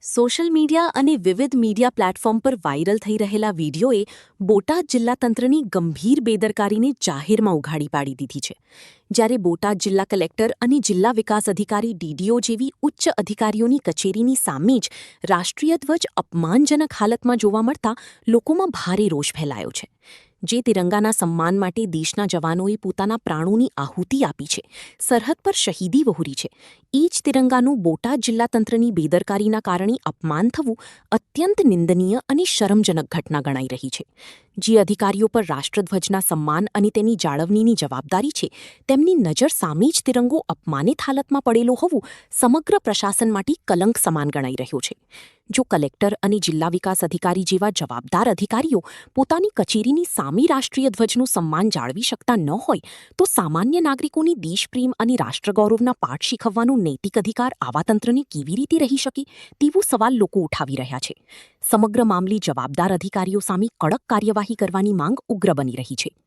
Social media અને વિવિધ media platform પર વાયરલ થઈ રહેલા વીડિયોએ બોટાદ જિલ્લા તંત્રની ગંભીર બેદરકારીને જાહેરમાં ઉઘાડી પાડી દીધી છે. જ્યારે બોટાદ જિલ્લા કલેક્ટર અને જિલ્લા વિકાસ અધિકારી ડીડીઓ જેવી ઉચ્ચ અધિકારીઓની કચેરીની સામે જ રાષ્ટ્રીય ધ્વજ અપમાનજનક હાલતમાં જોવા મળતા લોકોમાં ભારે રોષ ફેલાયો છે. જે તિરંગાના સન્માન માટે દેશના જવાનોએ પોતાના પ્રાણોની આહુતિ આપી છે, સરહદ પર શહીદી વહોરી છે, એ જ તિરંગાનું બોટાદ જિલ્લા તંત્રની બેદરકારીના કારણે અપમાન થવું અત્યંત નિંદનીય અને શરમજનક ઘટના ગણાઈ રહી છે. જે અધિકારીઓ પર રાષ્ટ્રધ્વજના સન્માન અને તેની જાળવણીની જવાબદારી છે, તેમની નજર સામે જ તિરંગો અપમાનિત હાલતમાં પડેલો હોવું સમગ્ર પ્રશાસન માટે કલંક સમાન ગણાઈ રહ્યો છે. જો કલેક્ટર અને જિલ્લા વિકાસ અધિકારી જેવા જવાબદાર અધિકારીઓ પોતાની કચેરીની સામે રાષ્ટ્રીય ધ્વજનું સન્માન જાળવી શકતા ન હોય, તો સામાન્ય નાગરિકોની દેશપ્રેમ અને રાષ્ટ્રગૌરવના પાઠ શીખવવાનો નૈતિક અધિકાર આવા તંત્રને કેવી રીતે રહી શકે તેવો સવાલ લોકો ઉઠાવી રહ્યા છે. સમગ્ર મામલે જવાબદાર અધિકારીઓ સામે કડક કાર્યવાહી કરવાની માંગ ઉગ્ર બની રહી છે.